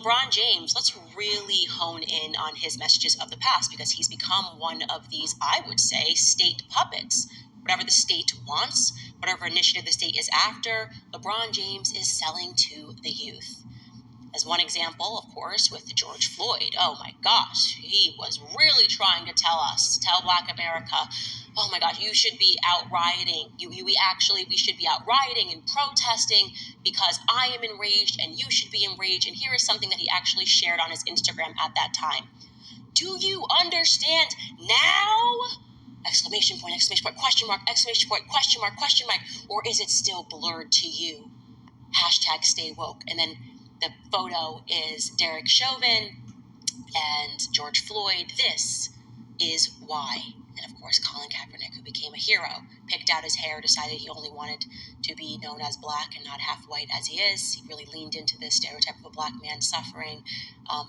LeBron James, let's really hone in on his messages of the past, because he's become one of these, I would say, state puppets. Whatever the state wants, whatever initiative the state is after, LeBron James is selling to the youth. As one example, of course, with George Floyd. Oh my gosh, he was really trying to tell Black America, oh my gosh, you should be out rioting. We should be out rioting and protesting because I am enraged and you should be enraged. And here is something that he actually shared on his Instagram at that time. Do you understand now? Exclamation point, question mark, exclamation point, question mark, or is it still blurred to you? Hashtag stay woke. And then the photo is Derek Chauvin and George Floyd. This is why. And of course, Colin Kaepernick, who became a hero, picked out his hair, decided he only wanted to be known as black and not half white as he is. He really leaned into this stereotype of a black man suffering,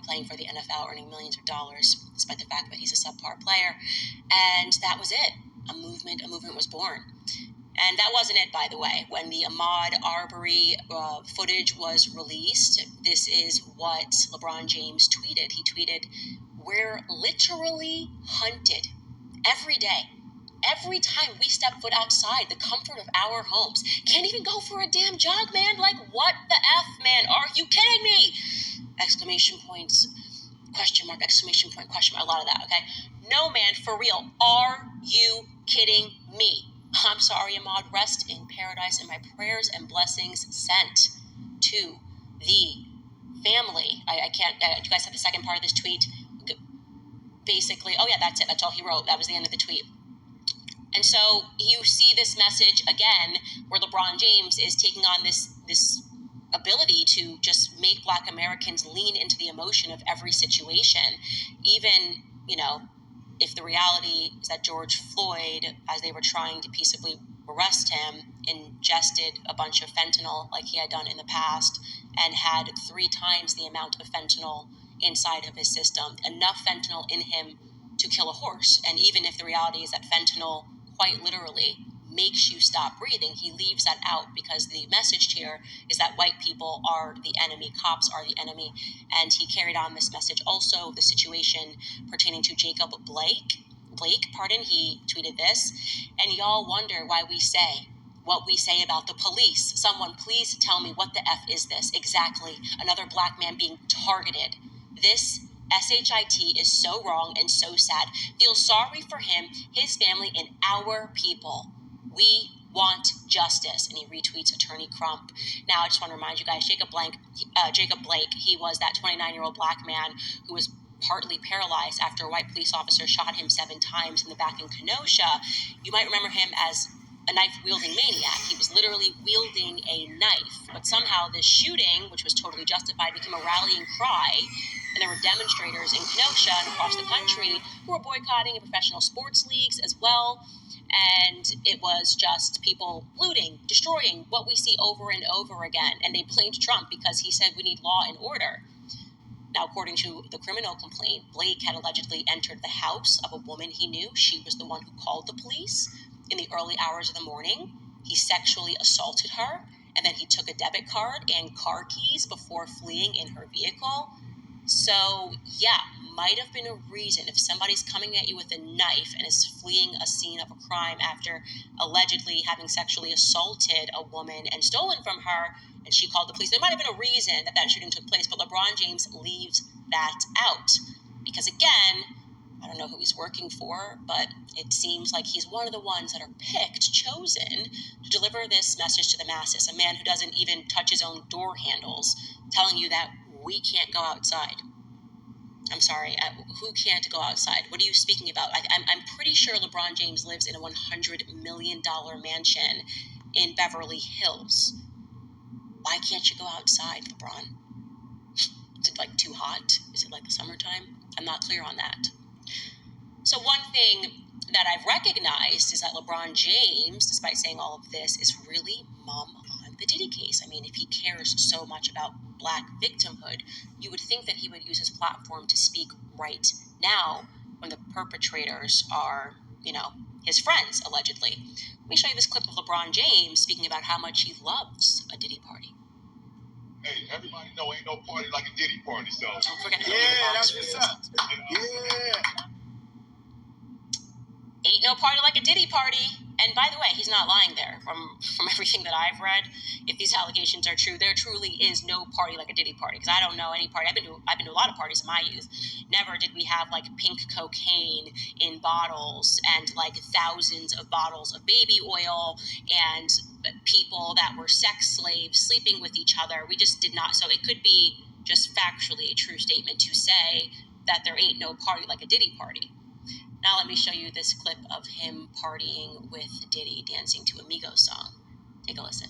playing for the NFL, earning millions of dollars, despite the fact that he's a subpar player. And that was it. A movement was born. And that wasn't it, by the way. When the Ahmaud Arbery footage was released, this is what LeBron James tweeted. He tweeted, "We're literally hunted every day. Every time we step foot outside the comfort of our homes. Can't even go for a damn jog, man. Like, what the F, man? Are you kidding me?" Exclamation points, question mark, exclamation point, question mark. A lot of that, okay? No, man, for real. Are you kidding me? I'm sorry, Ahmaud. Rest in paradise, and my prayers and blessings sent to the family. I can't. Do you guys have the second part of this tweet? Basically, oh yeah, that's it. That's all he wrote. That was the end of the tweet. And so you see this message again, where LeBron James is taking on this ability to just make Black Americans lean into the emotion of every situation, even, if the reality is that George Floyd, as they were trying to peaceably arrest him, ingested a bunch of fentanyl like he had done in the past and had 3 times the amount of fentanyl inside of his system, enough fentanyl in him to kill a horse. And even if the reality is that fentanyl quite literally makes you stop breathing, he leaves that out because the message here is that white people are the enemy, cops are the enemy. And he carried on this message. Also, the situation pertaining to Jacob Blake, he tweeted this, and y'all wonder why we say what we say about the police. Someone please tell me, what the F is this? Exactly. Another black man being targeted. This SHIT is so wrong and so sad. Feel sorry for him, his family, and our people. We want justice. And he retweets Attorney Crump. Now, I just want to remind you guys, Jacob Blake, he was that 29-year-old black man who was partly paralyzed after a white police officer shot him 7 times in the back in Kenosha. You might remember him as a knife-wielding maniac. He was literally wielding a knife. But somehow this shooting, which was totally justified, became a rallying cry. And there were demonstrators in Kenosha and across the country who were boycotting professional sports leagues as well. And it was just people looting, destroying what we see over and over again. And they blamed Trump because he said we need law and order. Now, according to the criminal complaint, Blake had allegedly entered the house of a woman he knew. She was the one who called the police in the early hours of the morning. He sexually assaulted her, and then he took a debit card and car keys before fleeing in her vehicle. So, yeah, might have been a reason if somebody's coming at you with a knife and is fleeing a scene of a crime after allegedly having sexually assaulted a woman and stolen from her, and she called the police. There might have been a reason that shooting took place, but LeBron James leaves that out. Because again, I don't know who he's working for, but it seems like he's one of the ones that are picked, chosen, to deliver this message to the masses. A man who doesn't even touch his own door handles, telling you that we can't go outside. I'm sorry, who can't go outside? What are you speaking about? I'm pretty sure LeBron James lives in a $100 million mansion in Beverly Hills. Why can't you go outside, LeBron? Is it like too hot? Is it like the summertime? I'm not clear on that. So one thing that I've recognized is that LeBron James, despite saying all of this, is really mum on the Diddy case. I mean, if he cares so much about Black victimhood, you would think that he would use his platform to speak right now when the perpetrators are, his friends, allegedly. Let me show you this clip of LeBron James speaking about how much he loves a Diddy party. Hey, everybody know ain't no party like a Diddy party, so. Don't forget to That's what's up. Yeah. Ain't no party like a Diddy party. And by the way, he's not lying there. From everything that I've read, if these allegations are true, there truly is no party like a Diddy party. Because I don't know any party. I've been to a lot of parties in my youth. Never did we have like pink cocaine in bottles and like thousands of bottles of baby oil and people that were sex slaves sleeping with each other. We just did not. So it could be just factually a true statement to say that there ain't no party like a Diddy party. Now let me show you this clip of him partying with Diddy dancing to a Migos song. Take a listen.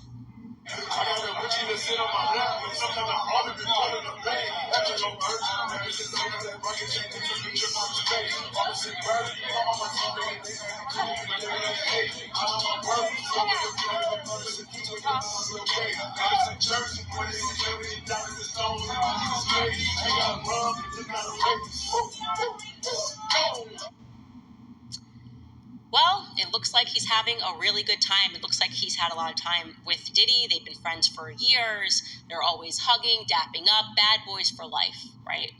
Well, it looks like he's having a really good time. It looks like he's had a lot of time with Diddy. They've been friends for years. They're always hugging, dapping up, bad boys for life, right?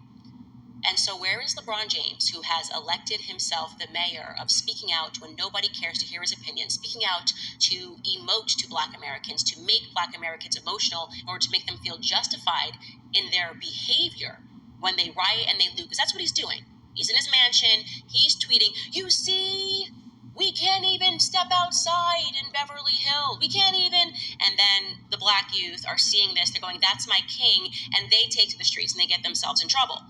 And so where is LeBron James, who has elected himself the mayor of speaking out when nobody cares to hear his opinion, speaking out to emote to Black Americans, to make Black Americans emotional in order to make them feel justified in their behavior when they riot and they loot? Because that's what he's doing. He's in his mansion. He's tweeting, "You see, we can't even step outside in Beverly Hills. We can't even." And then the Black youth are seeing this. They're going, "That's my king." And they take to the streets and they get themselves in trouble.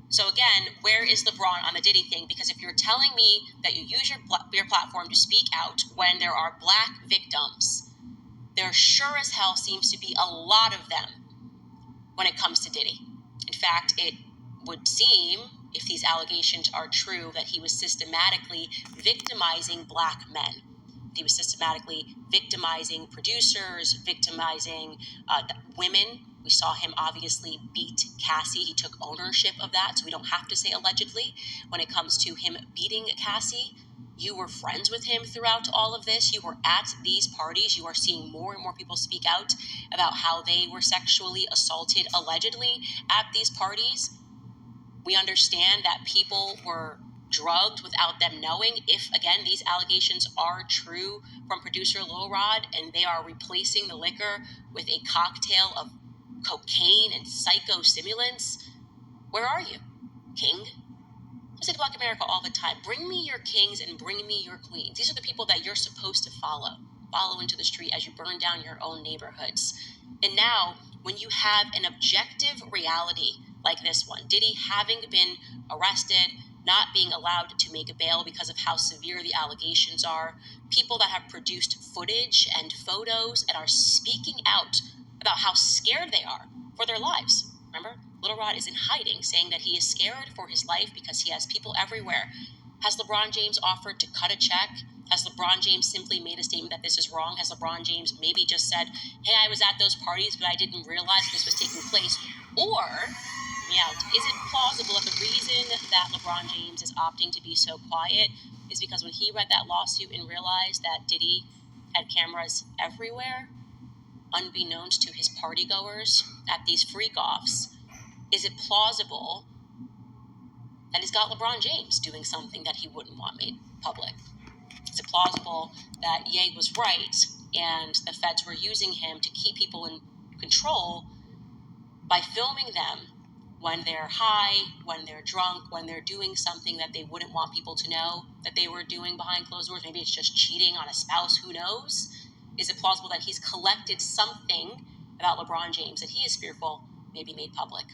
So again, where is LeBron on the Diddy thing? Because if you're telling me that you use your platform to speak out when there are Black victims, there sure as hell seems to be a lot of them when it comes to Diddy. In fact, it would seem, if these allegations are true, that he was systematically victimizing Black men. He was systematically victimizing producers, victimizing women. We saw him obviously beat Cassie. He took ownership of that, so we don't have to say allegedly. When it comes to him beating Cassie, you were friends with him throughout all of this. You were at these parties. You are seeing more and more people speak out about how they were sexually assaulted allegedly at these parties. We understand that people were drugged without them knowing. If, again, these allegations are true from producer Lil Rod and they are replacing the liquor with a cocktail of cocaine and psychostimulants, where are you, king? I say to Black America all the time, bring me your kings and bring me your queens. These are the people that you're supposed to follow into the street as you burn down your own neighborhoods. And now, when you have an objective reality like this one, Diddy having been arrested, not being allowed to make a bail because of how severe the allegations are, people that have produced footage and photos and are speaking out about how scared they are for their lives. Remember, Little Rod is in hiding, saying that he is scared for his life because he has people everywhere. Has LeBron James offered to cut a check? Has LeBron James simply made a statement that this is wrong? Has LeBron James maybe just said, "Hey, I was at those parties, but I didn't realize this was taking place"? Or, is it plausible that the reason that LeBron James is opting to be so quiet is because when he read that lawsuit and realized that Diddy had cameras everywhere, unbeknownst to his party goers at these freak-offs, is it plausible that he's got LeBron James doing something that he wouldn't want made public? Is it plausible that Ye was right and the feds were using him to keep people in control by filming them when they're high, when they're drunk, when they're doing something that they wouldn't want people to know that they were doing behind closed doors? Maybe it's just cheating on a spouse, who knows? Is it plausible that he's collected something about LeBron James that he is fearful may be made public?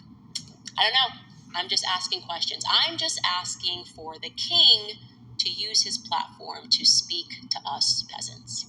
I don't know. I'm just asking questions. I'm just asking for the king to use his platform to speak to us peasants.